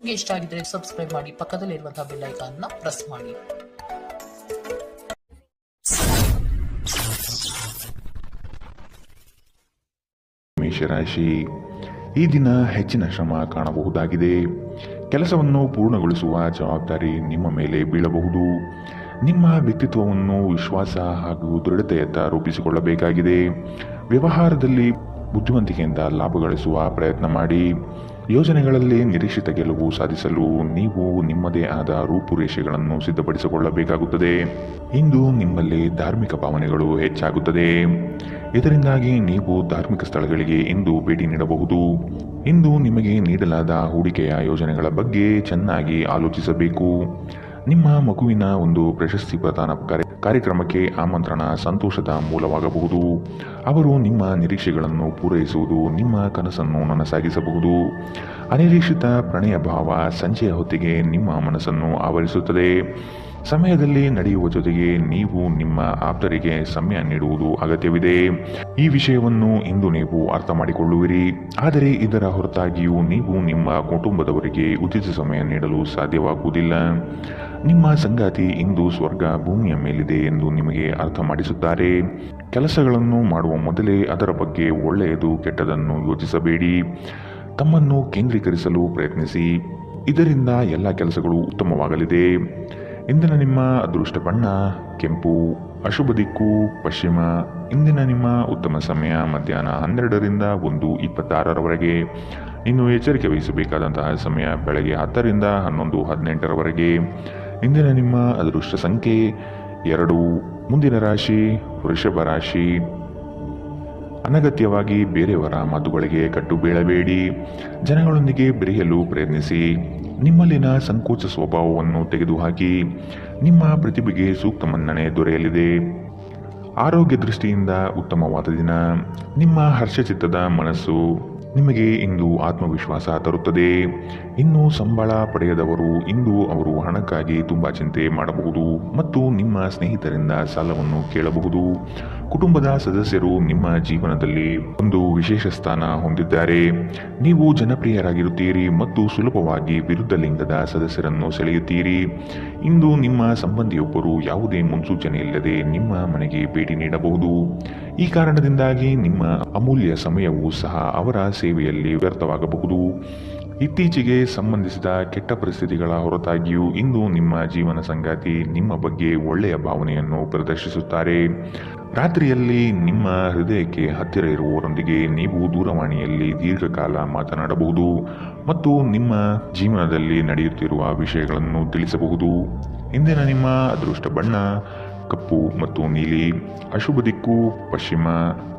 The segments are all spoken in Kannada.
ನಿಮಗೆ ಇಷ್ಟ ಆಗಿದ್ರೆ ಸಬ್ಸ್ಕ್ರೈಬ್ ಮಾಡಿ, ಪಕ್ಕದಲ್ಲಿರುವಂತಹ ಬೆಲ್ ಐಕಾನ್ ನ ಪ್ರೆಸ್ ಮಾಡಿ. ಮೇಷರಾಶಿ, ಈ ದಿನ ಹೆಚ್ಚಿನ ಶ್ರಮ ಕಾಣಬಹುದಾಗಿದೆ. ಕೆಲಸವನ್ನು ಪೂರ್ಣಗೊಳಿಸುವ ಜವಾಬ್ದಾರಿ ನಿಮ್ಮ ಮೇಲೆ ಬೀಳಬಹುದು. ನಿಮ್ಮ ವ್ಯಕ್ತಿತ್ವವನ್ನು ವಿಶ್ವಾಸ ಹಾಗೂ ದೃಢತೆಯತ್ತ ರೂಪಿಸಿಕೊಳ್ಳಬೇಕಾಗಿದೆ. ವ್ಯವಹಾರದಲ್ಲಿ ಬುದ್ಧಿವಂತಿಕೆಯಿಂದ ಲಾಭ ಗಳಿಸುವ ಪ್ರಯತ್ನ ಮಾಡಿ. ಯೋಜನೆಗಳಲ್ಲಿ ನಿರೀಕ್ಷಿತ ಗೆಲುವು ಸಾಧಿಸಲು ನೀವು ನಿಮ್ಮದೇ ಆದ ರೂಪುರೇಷೆಗಳನ್ನು ಸಿದ್ಧಪಡಿಸಿಕೊಳ್ಳಬೇಕಾಗುತ್ತದೆ. ಇಂದು ನಿಮ್ಮಲ್ಲಿ ಧಾರ್ಮಿಕ ಭಾವನೆಗಳು ಹೆಚ್ಚಾಗುತ್ತದೆ. ಇದರಿಂದಾಗಿ ನೀವು ಧಾರ್ಮಿಕ ಸ್ಥಳಗಳಿಗೆ ಇಂದು ಭೇಟಿ ನೀಡಬಹುದು. ಇಂದು ನಿಮಗೆ ನೀಡಲಾದ ಹೂಡಿಕೆಯ ಯೋಜನೆಗಳ ಬಗ್ಗೆ ಚೆನ್ನಾಗಿ ಆಲೋಚಿಸಬೇಕು. ನಿಮ್ಮ ಮಗುವಿನ ಒಂದು ಪ್ರಶಸ್ತಿ ಪ್ರದಾನ ಕಾರ್ಯಕ್ರಮಕ್ಕೆ ಆಮಂತ್ರಣ ಸಂತೋಷದ ಮೂಲವಾಗಬಹುದು. ಅವರು ನಿಮ್ಮ ನಿರೀಕ್ಷೆಗಳನ್ನು ಪೂರೈಸುವುದು ನಿಮ್ಮ ಕನಸನ್ನು ನನಸಾಗಿಸಬಹುದು. ಅನಿರೀಕ್ಷಿತ ಪ್ರಣಯ ಭಾವ ಸಂಜೆಯ ಹೊತ್ತಿಗೆ ನಿಮ್ಮ ಮನಸ್ಸನ್ನು ಆವರಿಸುತ್ತದೆ. ಸಮಯದಲ್ಲಿ ನಡೆಯುವ ಜೊತೆಗೆ ನೀವು ನಿಮ್ಮ ಆಪ್ತರಿಗೆ ಸಮಯ ನೀಡುವುದು ಅಗತ್ಯವಿದೆ. ಈ ವಿಷಯವನ್ನು ಇಂದು ನೀವು ಅರ್ಥ ಮಾಡಿಕೊಳ್ಳುವಿರಿ. ಆದರೆ ಇದರ ಹೊರತಾಗಿಯೂ ನೀವು ನಿಮ್ಮ ಕುಟುಂಬದವರಿಗೆ ಉಚಿತ ಸಮಯ ನೀಡಲು ಸಾಧ್ಯವಾಗುವುದಿಲ್ಲ. ನಿಮ್ಮ ಸಂಗಾತಿ ಇಂದು ಸ್ವರ್ಗ ಭೂಮಿಯ ಮೇಲಿದೆ ಎಂದು ನಿಮಗೆ ಅರ್ಥ ಮಾಡಿಸುತ್ತಾರೆ. ಕೆಲಸಗಳನ್ನು ಮಾಡುವ ಮೊದಲೇ ಅದರ ಬಗ್ಗೆ ಒಳ್ಳೆಯದು ಕೆಟ್ಟದನ್ನು ಯೋಚಿಸಬೇಡಿ. ತಮ್ಮನ್ನು ಕೇಂದ್ರೀಕರಿಸಲು ಪ್ರಯತ್ನಿಸಿ. ಇದರಿಂದ ಎಲ್ಲ ಕೆಲಸಗಳು ಉತ್ತಮವಾಗಲಿದೆ. ಇಂದಿನ ನಿಮ್ಮ ಅದೃಷ್ಟ ಬಣ್ಣ ಕೆಂಪು. ಅಶುಭ ದಿಕ್ಕು ಪಶ್ಚಿಮ. ಇಂದಿನ ನಿಮ್ಮ ಉತ್ತಮ ಸಮಯ ಮಧ್ಯಾಹ್ನ 12ರಿಂದ 1:26ರವರೆಗೆ. ಇನ್ನು ಎಚ್ಚರಿಕೆ ವಹಿಸಬೇಕಾದಂತಹ ಸಮಯ ಬೆಳಗ್ಗೆ 10ರಿಂದ 11:18ರವರೆಗೆ. ಇಂದಿನ ನಿಮ್ಮ ಅದೃಷ್ಟ ಸಂಖ್ಯೆ 2. ಮುಂದಿನ ರಾಶಿ ವೃಷಭ ರಾಶಿ. ಅನಗತ್ಯವಾಗಿ ಬೇರೆಯವರ ಮಾತುಗಳಿಗೆ ಕಟ್ಟು ಬೀಳಬೇಡಿ. ಜನಗಳೊಂದಿಗೆ ಬೆರೆಯಲು ಪ್ರಯತ್ನಿಸಿ. ನಿಮ್ಮಲ್ಲಿನ ಸಂಕೋಚ ಸ್ವಭಾವವನ್ನು ತೆಗೆದುಹಾಕಿ. ನಿಮ್ಮ ಪ್ರತಿಭೆಗೆ ಸೂಕ್ತ ಮನ್ನಣೆ ದೊರೆಯಲಿದೆ. ಆರೋಗ್ಯ ದೃಷ್ಟಿಯಿಂದ ಉತ್ತಮವಾದ ದಿನ. ನಿಮ್ಮ ಹರ್ಷಚಿತ್ತದ ಮನಸ್ಸು ನಿಮಗೆ ಇಂದು ಆತ್ಮವಿಶ್ವಾಸ ತರುತ್ತದೆ. ಇನ್ನು ಸಂಬಳ ಪಡೆಯದವರು ಇಂದು ಅವರು ಹಣಕ್ಕಾಗಿ ತುಂಬಾ ಚಿಂತೆ ಮಾಡಬಹುದು ಮತ್ತು ನಿಮ್ಮ ಸ್ನೇಹಿತರಿಂದ ಸಾಲವನ್ನು ಕೇಳಬಹುದು. ಕುಟುಂಬದ ಸದಸ್ಯರು ನಿಮ್ಮ ಜೀವನದಲ್ಲಿ ಒಂದು ವಿಶೇಷ ಸ್ಥಾನ ಹೊಂದಿದ್ದಾರೆ. ನೀವು ಜನಪ್ರಿಯರಾಗಿರುತ್ತೀರಿ ಮತ್ತು ಸುಲಭವಾಗಿ ವಿರುದ್ಧ ಲಿಂಗದ ಸದಸ್ಯರನ್ನು ಸೆಳೆಯುತ್ತೀರಿ. ಇಂದು ನಿಮ್ಮ ಸಂಬಂಧಿಯೊಬ್ಬರು ಯಾವುದೇ ಮುನ್ಸೂಚನೆ ಇಲ್ಲದೆ ನಿಮ್ಮ ಮನೆಗೆ ಭೇಟಿ ನೀಡಬಹುದು. ಈ ಕಾರಣದಿಂದಾಗಿ ನಿಮ್ಮ ಅಮೂಲ್ಯ ಸಮಯವೂ ಸಹ ಅವರ ಸೇವೆಯಲ್ಲಿ ವ್ಯರ್ಥವಾಗಬಹುದು. ಇತ್ತೀಚೆಗೆ ಸಂಬಂಧಿಸಿದ ಕೆಟ್ಟ ಪರಿಸ್ಥಿತಿಗಳ ಹೊರತಾಗಿಯೂ ಇಂದು ನಿಮ್ಮ ಜೀವನ ಸಂಗಾತಿ ನಿಮ್ಮ ಬಗ್ಗೆ ಒಳ್ಳೆಯ ಭಾವನೆಯನ್ನು ಪ್ರದರ್ಶಿಸುತ್ತಾರೆ. ರಾತ್ರಿಯಲ್ಲಿ ನಿಮ್ಮ ಹೃದಯಕ್ಕೆ ಹತ್ತಿರ ಇರುವವರೊಂದಿಗೆ ನೀವು ದೂರವಾಣಿಯಲ್ಲಿ ದೀರ್ಘಕಾಲ ಮಾತನಾಡಬಹುದು ಮತ್ತು ನಿಮ್ಮ ಜೀವನದಲ್ಲಿ ನಡೆಯುತ್ತಿರುವ ವಿಷಯಗಳನ್ನು ತಿಳಿಸಬಹುದು. ಇಂದಿನ ನಿಮ್ಮ ಅದೃಷ್ಟ ಬಣ್ಣ ಕಪ್ಪು ಮತ್ತು ನೀಲಿ. ಅಶುಭ ದಿಕ್ಕು ಪಶ್ಚಿಮ.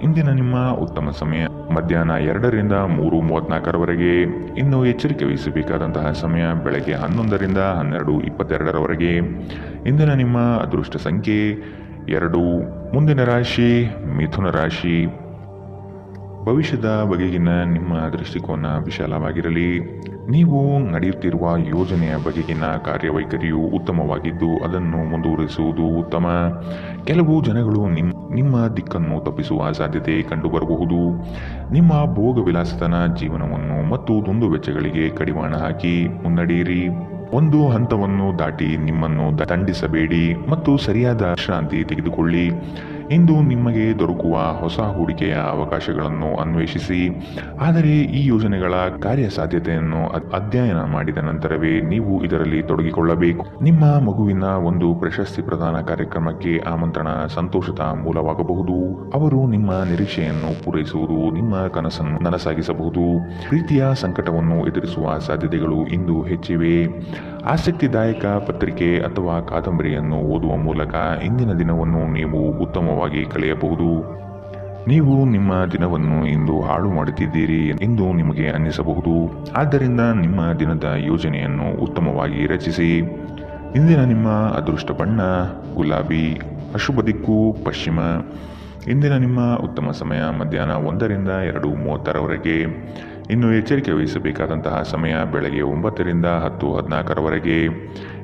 ಇಂದಿನ ನಿಮ್ಮ ಉತ್ತಮ ಸಮಯ ಮಧ್ಯಾಹ್ನ 2ರಿಂದ 3:34ರವರೆಗೆ. ಇನ್ನು ಎಚ್ಚರಿಕೆ ವಹಿಸಬೇಕಾದಂತಹ ಸಮಯ ಬೆಳಗ್ಗೆ 11ರಿಂದ 12:22ರವರೆಗೆ. ಇಂದಿನ ನಿಮ್ಮ ಅದೃಷ್ಟ ಸಂಖ್ಯೆ 2. ಮುಂದಿನ ರಾಶಿ ಮಿಥುನ ರಾಶಿ. ಭವಿಷ್ಯದ ಬಗೆಗಿನ ನಿಮ್ಮ ದೃಷ್ಟಿಕೋನ ವಿಶಾಲವಾಗಿರಲಿ. ನೀವು ನಡೆಯುತ್ತಿರುವ ಯೋಜನೆಯ ಬಗೆಗಿನ ಕಾರ್ಯವೈಖರಿಯು ಉತ್ತಮವಾಗಿದ್ದು ಅದನ್ನು ಮುಂದುವರಿಸುವುದು ಉತ್ತಮ. ಕೆಲವು ಜನಗಳು ನಿಮ್ಮ ದಿಕ್ಕನ್ನು ತಪ್ಪಿಸುವ ಸಾಧ್ಯತೆ ಕಂಡುಬರಬಹುದು. ನಿಮ್ಮ ಭೋಗ ವಿಲಾಸತನ ಜೀವನವನ್ನು ಮತ್ತು ದುಂದು ವೆಚ್ಚಗಳಿಗೆ ಕಡಿವಾಣ ಹಾಕಿ ಮುನ್ನಡೆಯಿರಿ. ಒಂದು ಹಂತವನ್ನು ದಾಟಿ ನಿಮ್ಮನ್ನು ದಂಡಿಸಬೇಡಿ ಮತ್ತು ಸರಿಯಾದ ವಿಶ್ರಾಂತಿ ತೆಗೆದುಕೊಳ್ಳಿ. ಇಂದು ನಿಮಗೆ ದೊರಕುವ ಹೊಸ ಹೂಡಿಕೆಯ ಅವಕಾಶಗಳನ್ನು ಅನ್ವೇಷಿಸಿ. ಆದರೆ ಈ ಯೋಜನೆಗಳ ಕಾರ್ಯಸಾಧ್ಯತೆಯನ್ನು ಅಧ್ಯಯನ ಮಾಡಿದ ನಂತರವೇ ನೀವು ಇದರಲ್ಲಿ ತೊಡಗಿಕೊಳ್ಳಬೇಕು. ನಿಮ್ಮ ಮಗುವಿನ ಒಂದು ಪ್ರಶಸ್ತಿ ಪ್ರದಾನ ಕಾರ್ಯಕ್ರಮಕ್ಕೆ ಆಮಂತ್ರಣ ಸಂತೋಷದ ಮೂಲವಾಗಬಹುದು. ಅವರು ನಿಮ್ಮ ನಿರೀಕ್ಷೆಯನ್ನು ಪೂರೈಸುವುದು ನಿಮ್ಮ ಕನಸನ್ನು ನನಸಾಗಿಸಬಹುದು. ಪ್ರೀತಿಯ ಸಂಕಟವನ್ನು ಎದುರಿಸುವ ಸಾಧ್ಯತೆಗಳು ಇಂದು ಹೆಚ್ಚಿವೆ. ಆಸಕ್ತಿದಾಯಕ ಪತ್ರಿಕೆ ಅಥವಾ ಕಾದಂಬರಿಯನ್ನು ಓದುವ ಮೂಲಕ ಇಂದಿನ ದಿನವನ್ನು ನೀವು ಉತ್ತಮವಾಗಿ ಕಳೆಯಬಹುದು. ನೀವು ನಿಮ್ಮ ದಿನವನ್ನು ಇಂದು ಹಾಳು ಮಾಡುತ್ತಿದ್ದೀರಿ ಎಂದು ನಿಮಗೆ ಅನ್ನಿಸಬಹುದು. ಆದ್ದರಿಂದ ನಿಮ್ಮ ದಿನದ ಯೋಜನೆಯನ್ನು ಉತ್ತಮವಾಗಿ ರಚಿಸಿ. ಇಂದಿನ ನಿಮ್ಮ ಅದೃಷ್ಟ ಬಣ್ಣ ಗುಲಾಬಿ. ಅಶುಭ ದಿಕ್ಕು ಪಶ್ಚಿಮ. ಇಂದಿನ ನಿಮ್ಮ ಉತ್ತಮ ಸಮಯ ಮಧ್ಯಾಹ್ನ 1ರಿಂದ 2:30ರವರೆಗೆ. ಇನ್ನು ಎಚ್ಚರಿಕೆ ವಹಿಸಬೇಕಾದಂತಹ ಸಮಯ ಬೆಳಗ್ಗೆ 9ರಿಂದ 10:14ರವರೆಗೆ.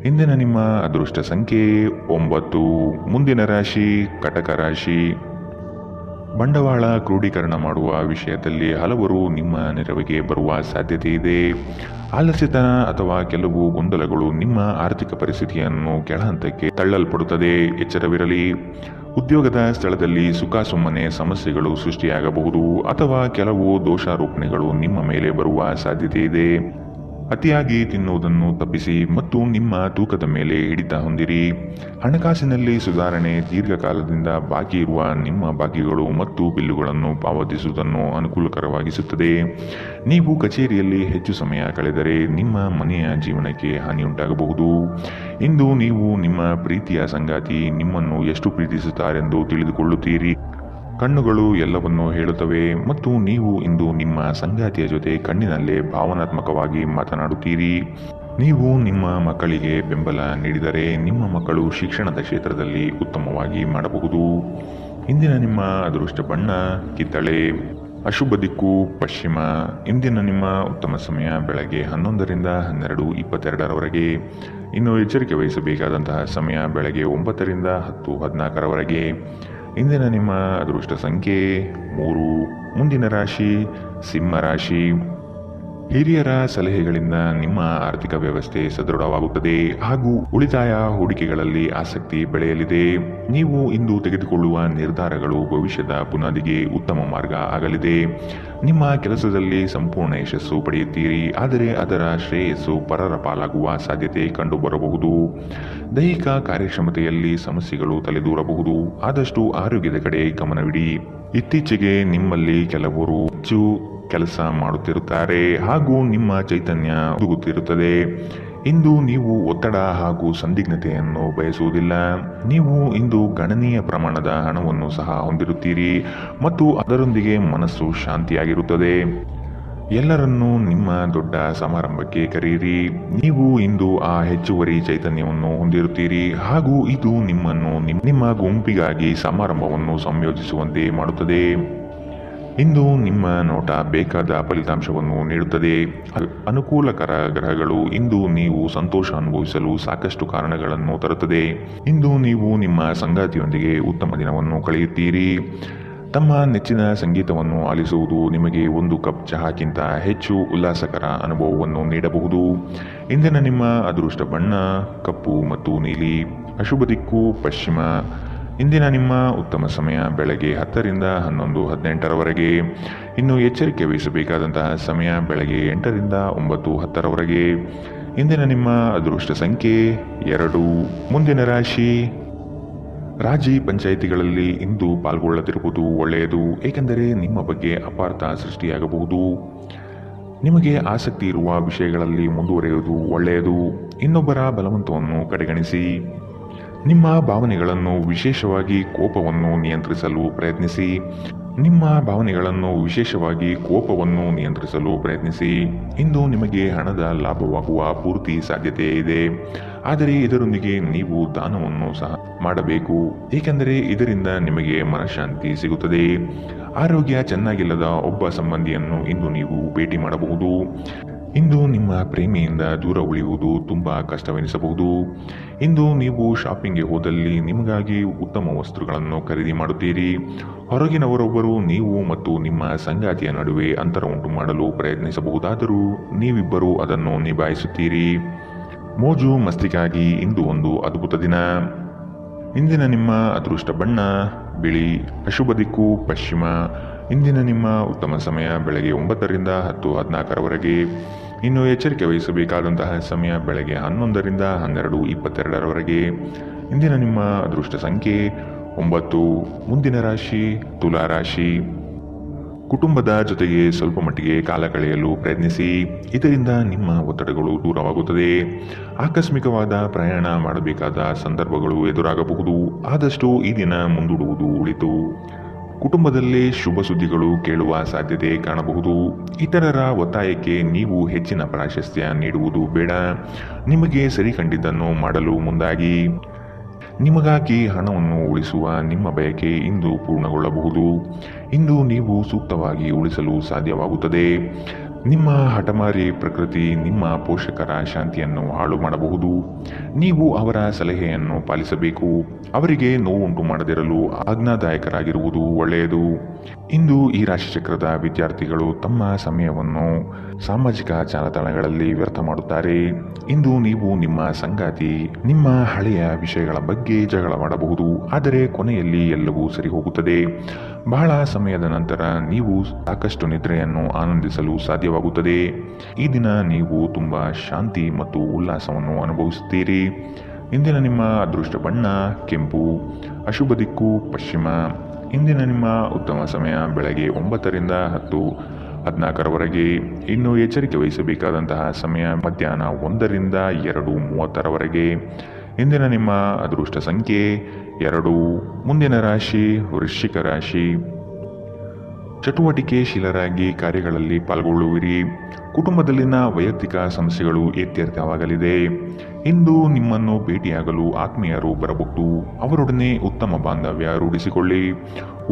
ಇಂದಿನ ನಿಮ್ಮ ಅದೃಷ್ಟ ಸಂಖ್ಯೆ 9. ಮುಂದಿನ ರಾಶಿ ಕಟಕ ರಾಶಿ. ಬಂಡವಾಳ ಕ್ರೋಢೀಕರಣ ಮಾಡುವ ವಿಷಯದಲ್ಲಿ ಹಲವರು ನಿಮ್ಮ ನೆರವಿಗೆ ಬರುವ ಸಾಧ್ಯತೆ ಇದೆ. ಆಲಸ್ಯತನ ಅಥವಾ ಕೆಲವು ಗೊಂದಲಗಳು ನಿಮ್ಮ ಆರ್ಥಿಕ ಪರಿಸ್ಥಿತಿಯನ್ನು ಕೆಳಹಂತಕ್ಕೆ ತಳ್ಳಲ್ಪಡುತ್ತದೆ. ಎಚ್ಚರವಿರಲಿ. ಉದ್ಯೋಗದ ಸ್ಥಳದಲ್ಲಿ ಸುಖಾಸುಮ್ಮನೆ ಸಮಸ್ಯೆಗಳು ಸೃಷ್ಟಿಯಾಗಬಹುದು ಅಥವಾ ಕೆಲವು ದೋಷಾರೋಪಣೆಗಳು ನಿಮ್ಮ ಮೇಲೆ ಬರುವ ಸಾಧ್ಯತೆ ಇದೆ. ಅತಿಯಾಗಿ ತಿನ್ನುವುದನ್ನು ತಪ್ಪಿಸಿ ಮತ್ತು ನಿಮ್ಮ ತೂಕದ ಮೇಲೆ ಹಿಡಿತ ಹೊಂದಿರಿ. ಹಣಕಾಸಿನಲ್ಲಿ ಸುಧಾರಣೆ. ದೀರ್ಘಕಾಲದಿಂದ ಬಾಕಿ ಇರುವ ನಿಮ್ಮ ಬಾಕಿಗಳು ಮತ್ತು ಬಿಲ್ಲುಗಳನ್ನು ಪಾವತಿಸುವುದನ್ನು ಅನುಕೂಲಕರವಾಗಿಸುತ್ತದೆ. ನೀವು ಕಚೇರಿಯಲ್ಲಿ ಹೆಚ್ಚು ಸಮಯ ಕಳೆದರೆ ನಿಮ್ಮ ಮನೆಯ ಜೀವನಕ್ಕೆ ಹಾನಿಯುಂಟಾಗಬಹುದು. ಇಂದು ನೀವು ನಿಮ್ಮ ಪ್ರೀತಿಯ ಸಂಗಾತಿ ನಿಮ್ಮನ್ನು ಎಷ್ಟು ಪ್ರೀತಿಸುತ್ತಾರೆಂದು ತಿಳಿದುಕೊಳ್ಳುತ್ತೀರಿ. ಕಣ್ಣುಗಳು ಎಲ್ಲವನ್ನೂ ಹೇಳುತ್ತವೆ ಮತ್ತು ನೀವು ಇಂದು ನಿಮ್ಮ ಸಂಗಾತಿಯ ಜೊತೆ ಕಣ್ಣಿನಲ್ಲೇ ಭಾವನಾತ್ಮಕವಾಗಿ ಮಾತನಾಡುತ್ತೀರಿ. ನೀವು ನಿಮ್ಮ ಮಕ್ಕಳಿಗೆ ಬೆಂಬಲ ನೀಡಿದರೆ ನಿಮ್ಮ ಮಕ್ಕಳು ಶಿಕ್ಷಣದ ಕ್ಷೇತ್ರದಲ್ಲಿ ಉತ್ತಮವಾಗಿ ಮಾಡಬಹುದು. ಇಂದಿನ ನಿಮ್ಮ ಅದೃಷ್ಟ ಬಣ್ಣ ಕಿತ್ತಳೆ. ಅಶುಭ ದಿಕ್ಕು ಪಶ್ಚಿಮ. ಇಂದಿನ ನಿಮ್ಮ ಉತ್ತಮ ಸಮಯ ಬೆಳಗ್ಗೆ 11ರಿಂದ 12:22ರವರೆಗೆ. ಇನ್ನು ಎಚ್ಚರಿಕೆ ವಹಿಸಬೇಕಾದಂತಹ ಸಮಯ ಬೆಳಗ್ಗೆ 9ರಿಂದ 10:14ರವರೆಗೆ. ಇಂದಿನ ನಿಮ್ಮ ಅದೃಷ್ಟ ಸಂಖ್ಯೆ 3. ಮುಂದಿನ ರಾಶಿ ಸಿಂಹ ರಾಶಿ. ಹಿರಿಯರ ಸಲಹೆಗಳಿಂದ ನಿಮ್ಮ ಆರ್ಥಿಕ ವ್ಯವಸ್ಥೆ ಸದೃಢವಾಗುತ್ತದೆ ಹಾಗೂ ಉಳಿತಾಯ ಹೂಡಿಕೆಗಳಲ್ಲಿ ಆಸಕ್ತಿ ಬೆಳೆಯಲಿದೆ. ನೀವು ಇಂದು ತೆಗೆದುಕೊಳ್ಳುವ ನಿರ್ಧಾರಗಳು ಭವಿಷ್ಯದ ಬುನಾದಿಗೆ ಉತ್ತಮ ಮಾರ್ಗ ಆಗಲಿದೆ. ನಿಮ್ಮ ಕೆಲಸದಲ್ಲಿ ಸಂಪೂರ್ಣ ಯಶಸ್ಸು ಪಡೆಯುತ್ತೀರಿ, ಆದರೆ ಅದರ ಶ್ರೇಯಸ್ಸು ಪರರ ಪಾಲಾಗುವ ಸಾಧ್ಯತೆ ಕಂಡುಬರಬಹುದು. ದೈಹಿಕ ಕಾರ್ಯಕ್ಷಮತೆಯಲ್ಲಿ ಸಮಸ್ಯೆಗಳು ತಲೆದೂರಬಹುದು. ಆದಷ್ಟು ಆರೋಗ್ಯದ ಕಡೆ ಗಮನವಿಡಿ. ಇತ್ತೀಚೆಗೆ ನಿಮ್ಮಲ್ಲಿ ಕೆಲವರು ಹೆಚ್ಚು ಕೆಲಸ ಮಾಡುತ್ತಿರುತ್ತಾರೆ ಹಾಗೂ ನಿಮ್ಮ ಚೈತನ್ಯ ಹುಡುಗುತ್ತಿರುತ್ತದೆ. ಇಂದು ನೀವು ಒತ್ತಡ ಹಾಗೂ ಸಂದಿಗ್ಧತೆಯನ್ನು ಬಯಸುವುದಿಲ್ಲ. ನೀವು ಇಂದು ಗಣನೀಯ ಪ್ರಮಾಣದ ಹಣವನ್ನು ಸಹ ಹೊಂದಿರುತ್ತೀರಿ ಮತ್ತು ಅದರೊಂದಿಗೆ ಮನಸ್ಸು ಶಾಂತಿಯಾಗಿರುತ್ತದೆ. ಎಲ್ಲರನ್ನೂ ನಿಮ್ಮ ದೊಡ್ಡ ಸಮಾರಂಭಕ್ಕೆ ಕರೆಯಿರಿ. ನೀವು ಇಂದು ಆ ಹೆಚ್ಚುವರಿ ಚೈತನ್ಯವನ್ನು ಹೊಂದಿರುತ್ತೀರಿ ಹಾಗೂ ಇದು ನಿಮ್ಮನ್ನು ನಿಮ್ಮ ಗುಂಪಿಗಾಗಿ ಸಮಾರಂಭವನ್ನು ಸಂಯೋಜಿಸುವಂತೆ ಮಾಡುತ್ತದೆ. ಇಂದು ನಿಮ್ಮ ನೋಟ ಬೇಕಾದ ಫಲಿತಾಂಶವನ್ನು ನೀಡುತ್ತದೆ. ಅನುಕೂಲಕರ ಗ್ರಹಗಳು ಇಂದು ನೀವು ಸಂತೋಷ ಅನುಭವಿಸಲು ಸಾಕಷ್ಟು ಕಾರಣಗಳನ್ನು ತರುತ್ತದೆ. ಇಂದು ನೀವು ನಿಮ್ಮ ಸಂಗಾತಿಯೊಂದಿಗೆ ಉತ್ತಮ ದಿನವನ್ನು ಕಳೆಯುತ್ತೀರಿ. ತಮ್ಮ ನೆಚ್ಚಿನ ಸಂಗೀತವನ್ನು ಆಲಿಸುವುದು ನಿಮಗೆ ಒಂದು ಕಪ್ ಚಹಾಕ್ಕಿಂತ ಹೆಚ್ಚು ಉಲ್ಲಾಸಕರ ಅನುಭವವನ್ನು ನೀಡಬಹುದು. ಇಂದಿನ ನಿಮ್ಮ ಅದೃಷ್ಟ ಬಣ್ಣ ಕಪ್ಪು ಮತ್ತು ನೀಲಿ. ಅಶುಭ ದಿಕ್ಕು ಪಶ್ಚಿಮ. ಇಂದಿನ ನಿಮ್ಮ ಉತ್ತಮ ಸಮಯ ಬೆಳಗ್ಗೆ 10ರಿಂದ 11:18ರವರೆಗೆ. ಇನ್ನು ಎಚ್ಚರಿಕೆ ವಹಿಸಬೇಕಾದಂತಹ ಸಮಯ ಬೆಳಗ್ಗೆ 8ರಿಂದ 9:10ರವರೆಗೆ. ಇಂದಿನ ನಿಮ್ಮ ಅದೃಷ್ಟ ಸಂಖ್ಯೆ 2. ಮುಂದಿನ ರಾಶಿ ರಾಜಿ ಪಂಚಾಯಿತಿಗಳಲ್ಲಿ ಇಂದು ಪಾಲ್ಗೊಳ್ಳದಿರುವುದು ಒಳ್ಳೆಯದು, ಏಕೆಂದರೆ ನಿಮ್ಮ ಬಗ್ಗೆ ಅಪಾರ್ಥ ಸೃಷ್ಟಿಯಾಗಬಹುದು. ನಿಮಗೆ ಆಸಕ್ತಿ ಇರುವ ವಿಷಯಗಳಲ್ಲಿ ಮುಂದುವರಿಯುವುದು ಒಳ್ಳೆಯದು. ಇನ್ನೊಬ್ಬರ ಬಲವಂತವನ್ನು ಕಡೆಗಣಿಸಿ. ನಿಮ್ಮ ಭಾವನೆಗಳನ್ನು ವಿಶೇಷವಾಗಿ ಕೋಪವನ್ನು ನಿಯಂತ್ರಿಸಲು ಪ್ರಯತ್ನಿಸಿ. ಇಂದು ನಿಮಗೆ ಹಣದ ಲಾಭವಾಗುವ ಪೂರ್ತಿ ಸಾಧ್ಯತೆ ಇದೆ, ಆದರೆ ಇದರೊಂದಿಗೆ ನೀವು ದಾನವನ್ನು ಸಹ ಮಾಡಬೇಕು, ಏಕೆಂದರೆ ಇದರಿಂದ ನಿಮಗೆ ಮನಃಶಾಂತಿ ಸಿಗುತ್ತದೆ. ಆರೋಗ್ಯ ಚೆನ್ನಾಗಿಲ್ಲದ ಒಬ್ಬ ಸಂಬಂಧಿಯನ್ನು ಇಂದು ನೀವು ಭೇಟಿ ಮಾಡಬಹುದು. ಇಂದು ನಿಮ್ಮ ಪ್ರೇಮಿಯಿಂದ ದೂರ ಉಳಿಯುವುದು ತುಂಬಾ ಕಷ್ಟವೆನಿಸಬಹುದು. ಇಂದು ನೀವು ಶಾಪಿಂಗ್ಗೆ ಹೋದಲ್ಲಿ ನಿಮಗಾಗಿ ಉತ್ತಮ ವಸ್ತುಗಳನ್ನು ಖರೀದಿ ಮಾಡುತ್ತೀರಿ. ಹೊರಗಿನವರೊಬ್ಬರು ನೀವು ಮತ್ತು ನಿಮ್ಮ ಸಂಗಾತಿಯ ನಡುವೆ ಅಂತರ ಉಂಟು ಮಾಡಲು ಪ್ರಯತ್ನಿಸಬಹುದಾದರೂ ನೀವಿಬ್ಬರೂ ಅದನ್ನು ನಿಭಾಯಿಸುತ್ತೀರಿ. ಮೋಜು ಮಸ್ತಿಗಾಗಿ ಇಂದು ಒಂದು ಅದ್ಭುತ ದಿನ. ಇಂದಿನ ನಿಮ್ಮ ಅದೃಷ್ಟ ಬಣ್ಣ ಬಿಳಿ. ಅಶುಭ ದಿಕ್ಕು ಪಶ್ಚಿಮ. ಇಂದಿನ ನಿಮ್ಮ ಉತ್ತಮ ಸಮಯ ಬೆಳಗ್ಗೆ 9ರಿಂದ 10:14ರವರೆಗೆ. ಇನ್ನು ಎಚ್ಚರಿಕೆ ವಹಿಸಬೇಕಾದಂತಹ ಸಮಯ ಬೆಳಗ್ಗೆ 11ರಿಂದ 12:22ರವರೆಗೆ. ಇಂದಿನ ನಿಮ್ಮ ಅದೃಷ್ಟ ಸಂಖ್ಯೆ 9. ಮುಂದಿನ ರಾಶಿ ತುಲಾ ರಾಶಿ. ಕುಟುಂಬದ ಜೊತೆಗೆ ಸ್ವಲ್ಪ ಮಟ್ಟಿಗೆ ಕಾಲ ಕಳೆಯಲು ಪ್ರಯತ್ನಿಸಿ. ಇದರಿಂದ ನಿಮ್ಮ ಒತ್ತಡಗಳು ದೂರವಾಗುತ್ತದೆ. ಆಕಸ್ಮಿಕವಾದ ಪ್ರಯಾಣ ಮಾಡಬೇಕಾದ ಸಂದರ್ಭಗಳು ಎದುರಾಗಬಹುದು. ಆದಷ್ಟು ಈ ದಿನ ಮುಂದೂಡುವುದು ಒಳಿತು. ಕುಟುಂಬದಲ್ಲಿ ಶುಭ ಸುದ್ದಿಗಳು ಕೇಳುವ ಸಾಧ್ಯತೆ ಕಾಣಬಹುದು. ಇತರರ ಒತ್ತಾಯಕ್ಕೆ ನೀವು ಹೆಚ್ಚಿನ ಪ್ರಾಶಸ್ತ್ಯ ನೀಡುವುದು ಬೇಡ. ನಿಮಗೆ ಸರಿ ಕಂಡಿದ್ದನ್ನು ಮಾಡಲು ಮುಂದಾಗಿ. ನಿಮಗಾಗಿ ಹಣವನ್ನು ಉಳಿಸುವ ನಿಮ್ಮ ಬಯಕೆ ಇಂದು ಪೂರ್ಣಗೊಳ್ಳಬಹುದು. ಇಂದು ನೀವು ಸೂಕ್ತವಾಗಿ ಉಳಿಸಲು ಸಾಧ್ಯವಾಗುತ್ತದೆ. ನಿಮ್ಮ ಹಠಮಾರಿ ಪ್ರಕೃತಿ ನಿಮ್ಮ ಪೋಷಕರ ಶಾಂತಿಯನ್ನು ಹಾಳು ಮಾಡಬಹುದು. ನೀವು ಅವರ ಸಲಹೆಯನ್ನು ಪಾಲಿಸಬೇಕು. ಅವರಿಗೆ ನೋವುಂಟು ಮಾಡದಿರಲು ಆಜ್ಞಾದಾಯಕರಾಗಿರುವುದು ಒಳ್ಳೆಯದು. ಇಂದು ಈ ರಾಶಿಚಕ್ರದ ವಿದ್ಯಾರ್ಥಿಗಳು ತಮ್ಮ ಸಮಯವನ್ನು ಸಾಮಾಜಿಕ ಜಾಲತಾಣಗಳಲ್ಲಿ ವ್ಯರ್ಥ ಮಾಡುತ್ತಾರೆ. ಇಂದು ನೀವು ನಿಮ್ಮ ಸಂಗಾತಿ ನಿಮ್ಮ ಹಳೆಯ ವಿಷಯಗಳ ಬಗ್ಗೆ ಜಗಳವಾಡಬಹುದು, ಆದರೆ ಕೊನೆಯಲ್ಲಿ ಎಲ್ಲವೂ ಸರಿ ಹೋಗುತ್ತದೆ. ಬಹಳ ಸಮಯದ ನಂತರ ನೀವು ಸಾಕಷ್ಟು ನಿದ್ರೆಯನ್ನು ಆನಂದಿಸಲು ಸಾಧ್ಯವಾಗುತ್ತದೆ. ಈ ದಿನ ನೀವು ತುಂಬ ಶಾಂತಿ ಮತ್ತು ಉಲ್ಲಾಸವನ್ನು ಅನುಭವಿಸುತ್ತೀರಿ. ಇಂದಿನ ನಿಮ್ಮ ಅದೃಷ್ಟ ಬಣ್ಣ ಕೆಂಪು, ಅಶುಭ ದಿಕ್ಕು ಪಶ್ಚಿಮ. ಇಂದಿನ ನಿಮ್ಮ ಉತ್ತಮ ಸಮಯ ಬೆಳಗ್ಗೆ 9ರಿಂದ 10:14ರವರೆಗೆ. ಇನ್ನು ಎಚ್ಚರಿಕೆ ವಹಿಸಬೇಕಾದಂತಹ ಸಮಯ ಮಧ್ಯಾಹ್ನ 1ರಿಂದ 2:30ರವರೆಗೆ. ಇಂದಿನ ನಿಮ್ಮ ಅದೃಷ್ಟ ಸಂಖ್ಯೆ 2. ಮುಂದಿನ ರಾಶಿ ವೃಶ್ಚಿಕ ರಾಶಿ. ಚಟುವಟಿಕೆಶೀಲರಾಗಿ ಕಾರ್ಯಗಳಲ್ಲಿ ಪಾಲ್ಗೊಳ್ಳುವಿರಿ. ಕುಟುಂಬದಲ್ಲಿನ ವೈಯಕ್ತಿಕ ಸಮಸ್ಯೆಗಳು ಇತ್ಯರ್ಥವಾಗಲಿದೆ. ಇಂದು ನಿಮ್ಮನ್ನು ಭೇಟಿಯಾಗಲು ಆತ್ಮೀಯರು ಬರಬಹುದು. ಅವರೊಡನೆ ಉತ್ತಮ ಬಾಂಧವ್ಯ ರೂಢಿಸಿಕೊಳ್ಳಿ.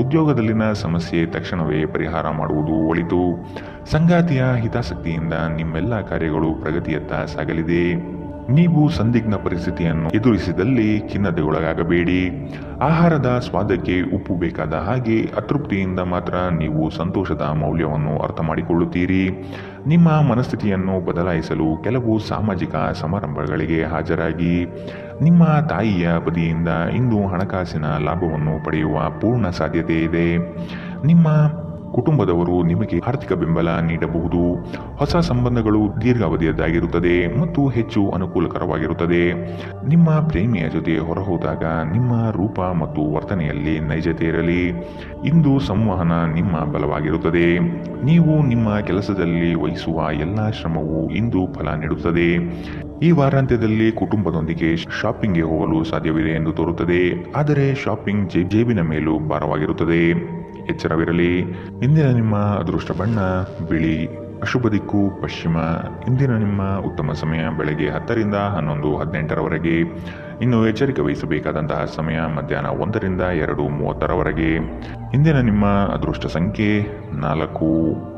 ಉದ್ಯೋಗದಲ್ಲಿನ ಸಮಸ್ಯೆ ತಕ್ಷಣವೇ ಪರಿಹಾರ ಮಾಡುವುದು ಒಳಿತು. ಸಂಗಾತಿಯ ಹಿತಾಸಕ್ತಿಯಿಂದ ನಿಮ್ಮೆಲ್ಲ ಕಾರ್ಯಗಳು ಪ್ರಗತಿಯತ್ತ ಸಾಗಲಿದೆ. ನೀವು ಸಂದಿಗ್ಧ ಪರಿಸ್ಥಿತಿಯನ್ನು ಎದುರಿಸಿದಲ್ಲಿ ಖಿನ್ನತೆಗೊಳಗಾಗಬೇಡಿ. ಆಹಾರದ ಸ್ವಾದಕ್ಕೆ ಉಪ್ಪು ಬೇಕಾದ ಹಾಗೆ ಅತೃಪ್ತಿಯಿಂದ ಮಾತ್ರ ನೀವು ಸಂತೋಷದ ಮೌಲ್ಯವನ್ನು ಅರ್ಥ ಮಾಡಿಕೊಳ್ಳುತ್ತೀರಿ. ನಿಮ್ಮ ಮನಸ್ಥಿತಿಯನ್ನು ಬದಲಾಯಿಸಲು ಕೆಲವು ಸಾಮಾಜಿಕ ಸಮಾರಂಭಗಳಿಗೆ ಹಾಜರಾಗಿ. ನಿಮ್ಮ ತಾಯಿಯ ಬದಿಯಿಂದ ಇಂದು ಹಣಕಾಸಿನ ಲಾಭವನ್ನು ಪಡೆಯುವ ಪೂರ್ಣ ಸಾಧ್ಯತೆ ಇದೆ. ನಿಮ್ಮ ಕುಟುಂಬದವರು ನಿಮಗೆ ಆರ್ಥಿಕ ಬೆಂಬಲ ನೀಡಬಹುದು. ಹೊಸ ಸಂಬಂಧಗಳು ದೀರ್ಘಾವಧಿಯದ್ದಾಗಿರುತ್ತದೆ ಮತ್ತು ಹೆಚ್ಚು ಅನುಕೂಲಕರವಾಗಿರುತ್ತದೆ. ನಿಮ್ಮ ಪ್ರೇಮಿಯ ಜೊತೆ ಹೊರಹೋದಾಗ ನಿಮ್ಮ ರೂಪ ಮತ್ತು ವರ್ತನೆಯಲ್ಲಿ ನೈಜತೆ ಇರಲಿ. ಇಂದು ಸಂವಹನ ನಿಮ್ಮ ಬಲವಾಗಿರುತ್ತದೆ. ನೀವು ನಿಮ್ಮ ಕೆಲಸದಲ್ಲಿ ವಹಿಸುವ ಎಲ್ಲ ಶ್ರಮವು ಇಂದು ಫಲ ನೀಡುತ್ತದೆ. ಈ ವಾರಾಂತ್ಯದಲ್ಲಿ ಕುಟುಂಬದೊಂದಿಗೆ ಶಾಪಿಂಗ್ಗೆ ಹೋಗಲು ಸಾಧ್ಯವಿದೆ ಎಂದು ತೋರುತ್ತದೆ, ಆದರೆ ಶಾಪಿಂಗ್ ಜೇಬಿನ ಮೇಲೂ ಭಾರವಾಗಿರುತ್ತದೆ. ಎಚ್ಚರವಿರಲಿ. ಇಂದಿನ ನಿಮ್ಮ ಅದೃಷ್ಟ ಬಣ್ಣ ಬಿಳಿ, ಅಶುಭ ದಿಕ್ಕು ಪಶ್ಚಿಮ. ಇಂದಿನ ನಿಮ್ಮ ಉತ್ತಮ ಸಮಯ ಬೆಳಗ್ಗೆ 10ರಿಂದ 11:18ರವರೆಗೆ. ಇನ್ನು ಎಚ್ಚರಿಕೆ ವಹಿಸಬೇಕಾದಂತಹ ಸಮಯ ಮಧ್ಯಾಹ್ನ 1ರಿಂದ 2:30ರವರೆಗೆ. ಇಂದಿನ ನಿಮ್ಮ ಅದೃಷ್ಟ ಸಂಖ್ಯೆ 4.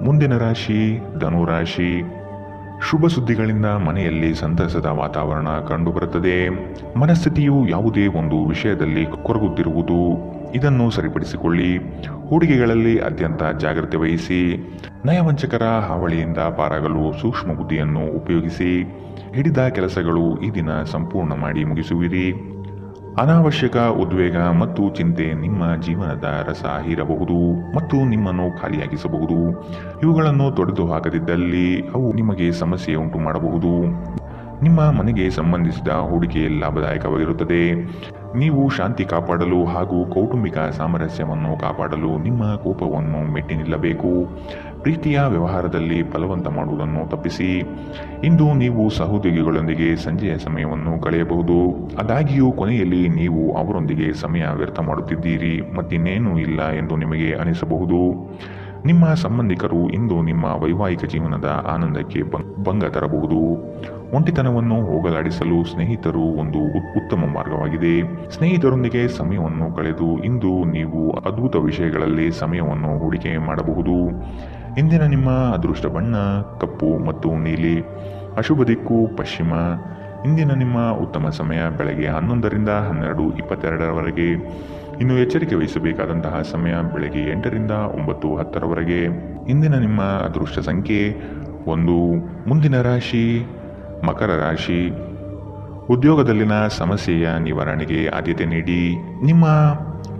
ಮುಂದಿನ ರಾಶಿ ಧನುರಾಶಿ. ಶುಭ ಸುದ್ದಿಗಳಿಂದ ಮನೆಯಲ್ಲಿ ಸಂತಸದ ವಾತಾವರಣ ಕಂಡುಬರುತ್ತದೆ. ಮನಸ್ಥಿತಿಯು ಯಾವುದೇ ಒಂದು ವಿಷಯದಲ್ಲಿ ಕೊರಗುತ್ತಿರುವುದು, ಇದನ್ನು ಸರಿಪಡಿಸಿಕೊಳ್ಳಿ. ಹೂಡಿಕೆಗಳಲ್ಲಿ ಅತ್ಯಂತ ಜಾಗ್ರತೆ ವಹಿಸಿ. ನಯವಂಚಕರ ಹಾವಳಿಯಿಂದ ಪಾರಾಗಲು ಸೂಕ್ಷ್ಮ ಬುದ್ಧಿಯನ್ನು ಉಪಯೋಗಿಸಿ. ಹಿಡಿದ ಕೆಲಸಗಳು ಈ ದಿನ ಸಂಪೂರ್ಣ ಮಾಡಿ ಮುಗಿಸುವಿರಿ. ಅನಾವಶ್ಯಕ ಉದ್ವೇಗ ಮತ್ತು ಚಿಂತೆ ನಿಮ್ಮ ಜೀವನದ ರಸ ಹೀರಬಹುದು ಮತ್ತು ನಿಮ್ಮನ್ನು ಖಾಲಿಯಾಗಿಸಬಹುದು. ಇವುಗಳನ್ನು ತೊಡೆದು ಹಾಕದಿದ್ದಲ್ಲಿ ಅವು ನಿಮಗೆ ಸಮಸ್ಯೆ ಉಂಟು ಮಾಡಬಹುದು. ನಿಮ್ಮ ಮನೆಗೆ ಸಂಬಂಧಿಸಿದ ಹೂಡಿಕೆ ಲಾಭದಾಯಕವಾಗಿರುತ್ತದೆ. ನೀವು ಶಾಂತಿ ಕಾಪಾಡಲು ಹಾಗೂ ಕೌಟುಂಬಿಕ ಸಾಮರಸ್ಯವನ್ನು ಕಾಪಾಡಲು ನಿಮ್ಮ ಕೋಪವನ್ನು ಮೆಟ್ಟಿ ನಿಲ್ಲಬೇಕು. ಪ್ರೀತಿಯ ವ್ಯವಹಾರದಲ್ಲಿ ಬಲವಂತ ಮಾಡುವುದನ್ನು ತಪ್ಪಿಸಿ. ಇಂದು ನೀವು ಸಹೋದ್ಯೋಗಿಗಳೊಂದಿಗೆ ಸಂಜೆಯ ಸಮಯವನ್ನು ಕಳೆಯಬಹುದು. ಆದಾಗ್ಯೂ ಕೊನೆಯಲ್ಲಿ ನೀವು ಅವರೊಂದಿಗೆ ಸಮಯ ವ್ಯರ್ಥ ಮಾಡುತ್ತಿದ್ದೀರಿ, ಮತ್ತಿನ್ನೇನೂ ಇಲ್ಲ ಎಂದು ನಿಮಗೆ ಅನಿಸಬಹುದು. ನಿಮ್ಮ ಸಂಬಂಧಿಕರು ಇಂದು ನಿಮ್ಮ ವೈವಾಹಿಕ ಜೀವನದ ಆನಂದಕ್ಕೆ ಭಂಗ ತರಬಹುದು. ಒಂಟಿತನವನ್ನು ಹೋಗಲಾಡಿಸಲು ಸ್ನೇಹಿತರು ಒಂದು ಉತ್ತಮ ಮಾರ್ಗವಾಗಿದೆ. ಸ್ನೇಹಿತರೊಂದಿಗೆ ಸಮಯವನ್ನು ಕಳೆದು ಇಂದು ನೀವು ಅದ್ಭುತ ವಿಷಯಗಳಲ್ಲಿ ಸಮಯವನ್ನು ಹೂಡಿಕೆ ಮಾಡಬಹುದು. ಇಂದಿನ ನಿಮ್ಮ ಅದೃಷ್ಟ ಬಣ್ಣ ಕಪ್ಪು ಮತ್ತು ನೀಲಿ, ಅಶುಭ ದಿಕ್ಕು ಪಶ್ಚಿಮ. ಇಂದಿನ ನಿಮ್ಮ ಉತ್ತಮ ಸಮಯ ಬೆಳಗ್ಗೆ 11ರಿಂದ 12:22ರವರೆಗೆ. ಇನ್ನು ಎಚ್ಚರಿಕೆ ವಹಿಸಬೇಕಾದಂತಹ ಸಮಯ ಬೆಳಗ್ಗೆ 8ರಿಂದ 9:10ರವರೆಗೆ. ಇಂದಿನ ನಿಮ್ಮ ಅದೃಷ್ಟ ಸಂಖ್ಯೆ 1. ಮುಂದಿನ ರಾಶಿ ಮಕರ ರಾಶಿ. ಉದ್ಯೋಗದಲ್ಲಿನ ಸಮಸ್ಯೆಯ ನಿವಾರಣೆಗೆ ಆದ್ಯತೆ ನೀಡಿ. ನಿಮ್ಮ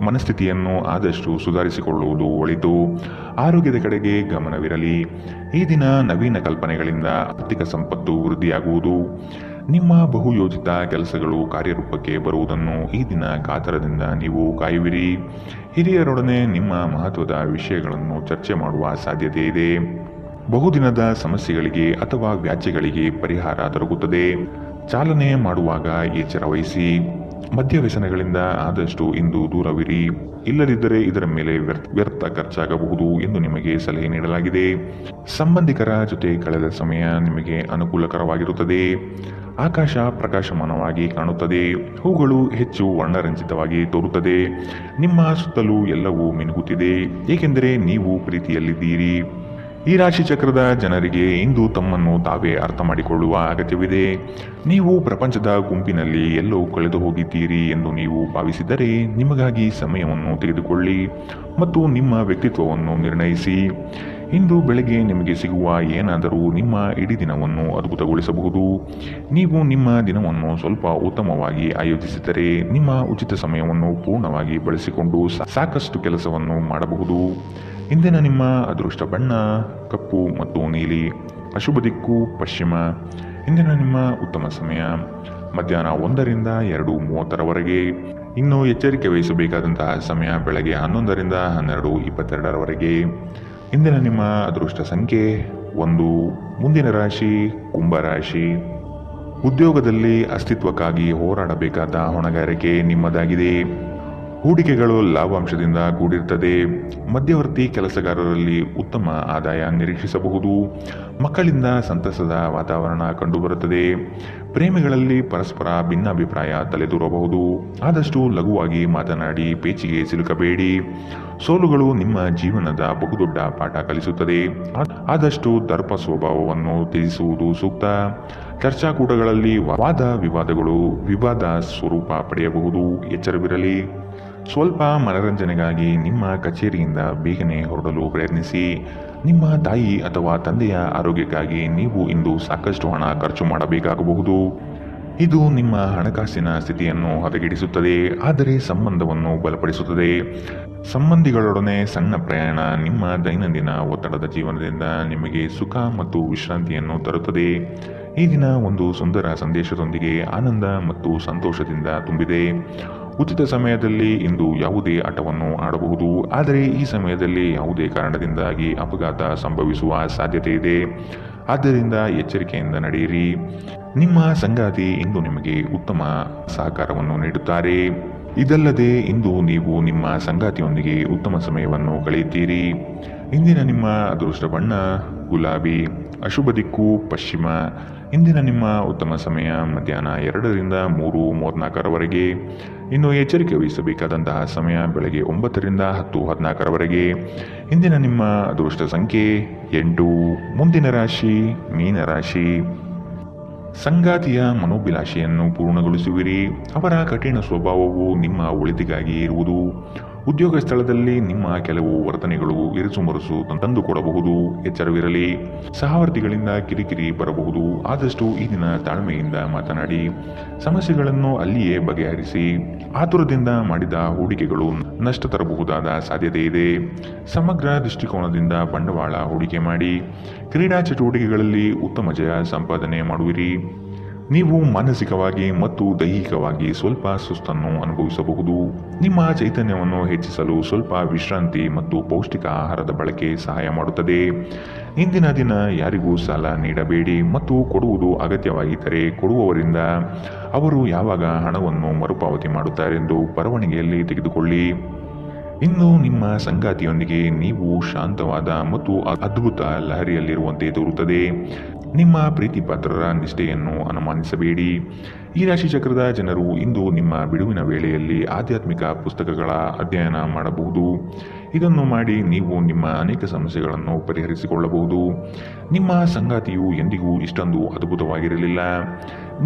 ಮನಸ್ಥಿತಿಯನ್ನು ಆದಷ್ಟು ಸುಧಾರಿಸಿಕೊಳ್ಳುವುದು ಒಳಿತು. ಆರೋಗ್ಯದ ಕಡೆಗೆ ಗಮನವಿರಲಿ. ಈ ದಿನ ನವೀನ ಕಲ್ಪನೆಗಳಿಂದ ಆರ್ಥಿಕ ಸಂಪತ್ತು ವೃದ್ಧಿಯಾಗುವುದು. ನಿಮ್ಮ ಬಹುಯೋಜಿತ ಕೆಲಸಗಳು ಕಾರ್ಯರೂಪಕ್ಕೆ ಬರುವುದನ್ನು ಈ ದಿನ ಕಾತರದಿಂದ ನೀವು ಕಾಯುವಿರಿ. ಹಿರಿಯರೊಡನೆ ನಿಮ್ಮ ಮಹತ್ವದ ವಿಷಯಗಳನ್ನು ಚರ್ಚೆ ಮಾಡುವ ಸಾಧ್ಯತೆ ಇದೆ. ಬಹುದಿನದ ಸಮಸ್ಯೆಗಳಿಗೆ ಅಥವಾ ವ್ಯಾಜ್ಯಗಳಿಗೆ ಪರಿಹಾರ ದೊರಕುತ್ತದೆ. ಚಾಲನೆ ಮಾಡುವಾಗ ಎಚ್ಚರ ವಹಿಸಿ. ಮದ್ಯವ್ಯಸನಗಳಿಂದ ಆದಷ್ಟು ಇಂದು ದೂರವಿರಿ. ಇಲ್ಲದಿದ್ದರೆ ಇದರ ಮೇಲೆ ವ್ಯರ್ಥ ಖರ್ಚಾಗಬಹುದು ಎಂದು ನಿಮಗೆ ಸಲಹೆ ನೀಡಲಾಗಿದೆ. ಸಂಬಂಧಿಕರ ಜೊತೆ ಕಳೆದ ಸಮಯ ನಿಮಗೆ ಅನುಕೂಲಕರವಾಗಿರುತ್ತದೆ. ಆಕಾಶ ಪ್ರಕಾಶಮಾನವಾಗಿ ಕಾಣುತ್ತದೆ. ಹೂಗಳು ಹೆಚ್ಚು ವರ್ಣರಂಜಿತವಾಗಿ ತೋರುತ್ತದೆ. ನಿಮ್ಮ ಸುತ್ತಲೂ ಎಲ್ಲವೂ ಮಿನುಗುತ್ತಿದೆ, ಏಕೆಂದರೆ ನೀವು ಪ್ರೀತಿಯಲ್ಲಿದ್ದೀರಿ. ಈ ರಾಶಿ ಚಕ್ರದ ಜನರಿಗೆ ಇಂದು ತಮ್ಮನ್ನು ತಾವೇ ಅರ್ಥ ಮಾಡಿಕೊಳ್ಳುವ ಅಗತ್ಯವಿದೆ. ನೀವು ಪ್ರಪಂಚದ ಗುಂಪಿನಲ್ಲಿ ಎಲ್ಲೋ ಕಳೆದು ಹೋಗಿದ್ದೀರಿ ಎಂದು ನೀವು ಭಾವಿಸಿದರೆ ನಿಮಗಾಗಿ ಸಮಯವನ್ನು ತೆಗೆದುಕೊಳ್ಳಿ ಮತ್ತು ನಿಮ್ಮ ವ್ಯಕ್ತಿತ್ವವನ್ನು ನಿರ್ಣಯಿಸಿ. ಇಂದು ಬೆಳಗ್ಗೆ ನಿಮಗೆ ಸಿಗುವ ಏನಾದರೂ ನಿಮ್ಮ ಇಡೀ ದಿನವನ್ನು ಅದ್ಭುತಗೊಳಿಸಬಹುದು. ನೀವು ನಿಮ್ಮ ದಿನವನ್ನು ಸ್ವಲ್ಪ ಉತ್ತಮವಾಗಿ ಆಯೋಜಿಸಿದರೆ ನಿಮ್ಮ ಉಚಿತ ಸಮಯವನ್ನು ಪೂರ್ಣವಾಗಿ ಬಳಸಿಕೊಂಡು ಸಾಕಷ್ಟು ಕೆಲಸವನ್ನು ಮಾಡಬಹುದು. ಇಂದಿನ ನಿಮ್ಮ ಅದೃಷ್ಟ ಬಣ್ಣ ಕಪ್ಪು ಮತ್ತು ನೀಲಿ. ಅಶುಭ ದಿಕ್ಕು ಪಶ್ಚಿಮ. ಇಂದಿನ ನಿಮ್ಮ ಉತ್ತಮ ಸಮಯ ಮಧ್ಯಾಹ್ನ 1ರಿಂದ 2:30ರವರೆಗೆ. ಇನ್ನು ಎಚ್ಚರಿಕೆ ವಹಿಸಬೇಕಾದಂತಹ ಸಮಯ ಬೆಳಗ್ಗೆ 11ರಿಂದ 12:22ರವರೆಗೆ. ಇಂದಿನ ನಿಮ್ಮ ಅದೃಷ್ಟ ಸಂಖ್ಯೆ 1. ಮುಂದಿನ ರಾಶಿ ಕುಂಭರಾಶಿ. ಉದ್ಯೋಗದಲ್ಲಿ ಅಸ್ತಿತ್ವಕ್ಕಾಗಿ ಹೋರಾಡಬೇಕಾದ ಹೊಣೆಗಾರಿಕೆ ನಿಮ್ಮದಾಗಿದೆ. ಹೂಡಿಕೆಗಳು ಲಾಭಾಂಶದಿಂದ ಕೂಡಿರುತ್ತದೆ. ಮಧ್ಯವರ್ತಿ ಕೆಲಸಗಾರರಲ್ಲಿ ಉತ್ತಮ ಆದಾಯ ನಿರೀಕ್ಷಿಸಬಹುದು. ಮಕ್ಕಳಿಂದ ಸಂತಸದ ವಾತಾವರಣ ಕಂಡುಬರುತ್ತದೆ. ಪ್ರೇಮಿಗಳಲ್ಲಿ ಪರಸ್ಪರ ಭಿನ್ನಾಭಿಪ್ರಾಯ ತಲೆದೂರಬಹುದು. ಆದಷ್ಟು ಲಘುವಾಗಿ ಮಾತನಾಡಿ ಪೇಚಿಗೆ ಸಿಲುಕಬೇಡಿ. ಸೋಲುಗಳು ನಿಮ್ಮ ಜೀವನದ ಬಹುದೊಡ್ಡ ಪಾಠ ಕಲಿಸುತ್ತದೆ. ಆದಷ್ಟು ದರ್ಪ ಸ್ವಭಾವವನ್ನು ತ್ಯಜಿಸುವುದು ಸೂಕ್ತ. ಚರ್ಚಾಕೂಟಗಳಲ್ಲಿ ವಾದ ವಿವಾದಗಳು ವಿವಾದ ಸ್ವರೂಪ ಪಡೆಯಬಹುದು. ಎಚ್ಚರವಿರಲಿ. ಸ್ವಲ್ಪ ಮನರಂಜನೆಗಾಗಿ ನಿಮ್ಮ ಕಚೇರಿಯಿಂದ ಬೇಗನೆ ಹೊರಡಲು ಪ್ರಯತ್ನಿಸಿ. ನಿಮ್ಮ ತಾಯಿ ಅಥವಾ ತಂದೆಯ ಆರೋಗ್ಯಕ್ಕಾಗಿ ನೀವು ಇಂದು ಸಾಕಷ್ಟು ಹಣ ಖರ್ಚು ಮಾಡಬೇಕಾಗಬಹುದು. ಇದು ನಿಮ್ಮ ಹಣಕಾಸಿನ ಸ್ಥಿತಿಯನ್ನು ಹದಗೆಡಿಸುತ್ತದೆ, ಆದರೆ ಸಂಬಂಧವನ್ನು ಬಲಪಡಿಸುತ್ತದೆ. ಸಂಬಂಧಿಗಳೊಡನೆ ಸಣ್ಣ ಪ್ರಯಾಣ ನಿಮ್ಮ ದೈನಂದಿನ ಒತ್ತಡದ ಜೀವನದಿಂದ ನಿಮಗೆ ಸುಖ ಮತ್ತು ವಿಶ್ರಾಂತಿಯನ್ನು ತರುತ್ತದೆ. ಈ ದಿನ ಒಂದು ಸುಂದರ ಸಂದೇಶದೊಂದಿಗೆ ಆನಂದ ಮತ್ತು ಸಂತೋಷದಿಂದ ತುಂಬಿದೆ. ಉಚಿತ ಸಮಯದಲ್ಲಿ ಇಂದು ಯಾವುದೇ ಆಟವನ್ನು ಆಡಬಹುದು, ಆದರೆ ಈ ಸಮಯದಲ್ಲಿ ಯಾವುದೇ ಕಾರಣದಿಂದಾಗಿ ಅಪಘಾತ ಸಂಭವಿಸುವ ಸಾಧ್ಯತೆ ಇದೆ. ಆದ್ದರಿಂದ ಎಚ್ಚರಿಕೆಯಿಂದ ನಡೆಯಿರಿ. ನಿಮ್ಮ ಸಂಗಾತಿ ಇಂದು ನಿಮಗೆ ಉತ್ತಮ ಸಹಕಾರವನ್ನು ನೀಡುತ್ತಾರೆ. ಇದಲ್ಲದೆ ಇಂದು ನೀವು ನಿಮ್ಮ ಸಂಗಾತಿಯೊಂದಿಗೆ ಉತ್ತಮ ಸಮಯವನ್ನು ಕಳೆಯುತ್ತೀರಿ. ಇಂದಿನ ನಿಮ್ಮ ಅದೃಷ್ಟ ಬಣ್ಣ ಗುಲಾಬಿ. ಅಶುಭ ದಿಕ್ಕು ಪಶ್ಚಿಮ. ಇಂದಿನ ನಿಮ್ಮ ಉತ್ತಮ ಸಮಯ ಮಧ್ಯಾಹ್ನ 2ರಿಂದ 3:34ರವರೆಗೆ. ಇನ್ನು ಎಚ್ಚರಿಕೆ ವಹಿಸಬೇಕಾದಂತಹ ಸಮಯ ಬೆಳಗ್ಗೆ 9ರಿಂದ 10:14ರವರೆಗೆ. ಇಂದಿನ ನಿಮ್ಮ ಅದೃಷ್ಟ ಸಂಖ್ಯೆ 8. ಮುಂದಿನ ರಾಶಿ ಮೀನರಾಶಿ. ಸಂಗಾತಿಯ ಮನೋಭಿಲಾಷೆಯನ್ನು ಪೂರ್ಣಗೊಳಿಸುವಿರಿ. ಅವರ ಕಠಿಣ ಸ್ವಭಾವವು ನಿಮ್ಮ ಒಳಿತಿಗಾಗಿ ಇರುವುದು. ಉದ್ಯೋಗ ಸ್ಥಳದಲ್ಲಿ ನಿಮ್ಮ ಕೆಲವು ವರ್ತನೆಗಳು ಇರುಸುಮುರುಸು ತಂದುಕೊಡಬಹುದು. ಎಚ್ಚರವಿರಲಿ. ಸಹವರ್ತಿಗಳಿಂದ ಕಿರಿಕಿರಿ ಬರಬಹುದು. ಆದಷ್ಟು ಈ ದಿನ ತಾಳ್ಮೆಯಿಂದ ಮಾತನಾಡಿ ಸಮಸ್ಯೆಗಳನ್ನು ಅಲ್ಲಿಯೇ ಬಗೆಹರಿಸಿ. ಆತುರದಿಂದ ಮಾಡಿದ ಹೂಡಿಕೆಗಳು ನಷ್ಟ ತರಬಹುದಾದ ಸಾಧ್ಯತೆ ಇದೆ. ಸಮಗ್ರ ದೃಷ್ಟಿಕೋನದಿಂದ ಬಂಡವಾಳ ಹೂಡಿಕೆ ಮಾಡಿ. ಕ್ರೀಡಾ ಚಟುವಟಿಕೆಗಳಲ್ಲಿ ಉತ್ತಮ ಜಯ ಸಂಪಾದನೆ ಮಾಡುವಿರಿ. ನೀವು ಮಾನಸಿಕವಾಗಿ ಮತ್ತು ದೈಹಿಕವಾಗಿ ಸ್ವಲ್ಪ ಸುಸ್ತನ್ನು ಅನುಭವಿಸಬಹುದು. ನಿಮ್ಮ ಚೈತನ್ಯವನ್ನು ಹೆಚ್ಚಿಸಲು ಸ್ವಲ್ಪ ವಿಶ್ರಾಂತಿ ಮತ್ತು ಪೌಷ್ಟಿಕ ಆಹಾರದ ಬಳಕೆ ಸಹಾಯ ಮಾಡುತ್ತದೆ. ಇಂದಿನ ದಿನ ಯಾರಿಗೂ ಸಾಲ ನೀಡಬೇಡಿ ಮತ್ತು ಕೊಡುವುದು ಅಗತ್ಯವಾಗಿದ್ದರೆ ಕೊಡುವವರಿಂದ ಅವರು ಯಾವಾಗ ಹಣವನ್ನು ಮರುಪಾವತಿ ಮಾಡುತ್ತಾರೆಂದು ಬರವಣಿಗೆಯಲ್ಲಿ ತೆಗೆದುಕೊಳ್ಳಿ. ಇನ್ನು ನಿಮ್ಮ ಸಂಗಾತಿಯೊಂದಿಗೆ ನೀವು ಶಾಂತವಾದ ಮತ್ತು ಅದ್ಭುತ ಲಹರಿಯಲ್ಲಿರುವಂತೆ ತೋರುತ್ತದೆ. ನಿಮ್ಮ ಪ್ರೀತಿ ಪಾತ್ರರ ನಿಷ್ಠೆಯನ್ನು ಅನುಮಾನಿಸಬೇಡಿ. ಈ ರಾಶಿ ಚಕ್ರದ ಜನರು ಇಂದು ನಿಮ್ಮ ಬಿಡುವಿನ ವೇಳೆಯಲ್ಲಿ ಆಧ್ಯಾತ್ಮಿಕ ಪುಸ್ತಕಗಳ ಅಧ್ಯಯನ ಮಾಡಬಹುದು. ಇದನ್ನು ಮಾಡಿ ನೀವು ನಿಮ್ಮ ಅನೇಕ ಸಮಸ್ಯೆಗಳನ್ನು ಪರಿಹರಿಸಿಕೊಳ್ಳಬಹುದು. ನಿಮ್ಮ ಸಂಗಾತಿಯು ಎಂದಿಗೂ ಇಷ್ಟೊಂದು ಅದ್ಭುತವಾಗಿರಲಿಲ್ಲ.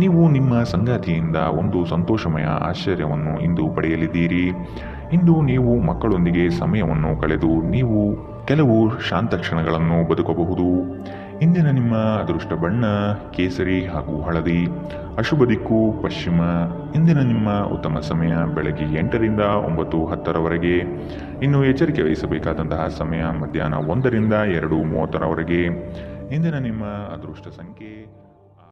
ನೀವು ನಿಮ್ಮ ಸಂಗಾತಿಯಿಂದ ಒಂದು ಸಂತೋಷಮಯ ಆಶ್ಚರ್ಯವನ್ನು ಇಂದು ಪಡೆಯಲಿದ್ದೀರಿ. ಇಂದು ನೀವು ಮಕ್ಕಳೊಂದಿಗೆ ಸಮಯವನ್ನು ಕಳೆದು ನೀವು ಕೆಲವು ಶಾಂತ ಕ್ಷಣಗಳನ್ನು ಬದುಕಬಹುದು. ಇಂದಿನ ನಿಮ್ಮ ಅದೃಷ್ಟ ಬಣ್ಣ ಕೇಸರಿ ಹಾಗೂ ಹಳದಿ. ಅಶುಭ ದಿಕ್ಕು ಪಶ್ಚಿಮ. ಇಂದಿನ ನಿಮ್ಮ ಉತ್ತಮ ಸಮಯ ಬೆಳಗ್ಗೆ 8ರಿಂದ 9:10ರವರೆಗೆ. ಇನ್ನು ಎಚ್ಚರಿಕೆ ವಹಿಸಬೇಕಾದಂತಹ ಸಮಯ ಮಧ್ಯಾಹ್ನ 1ರಿಂದ 2:30ರವರೆಗೆ. ಇಂದಿನ ನಿಮ್ಮ ಅದೃಷ್ಟ ಸಂಖ್ಯೆ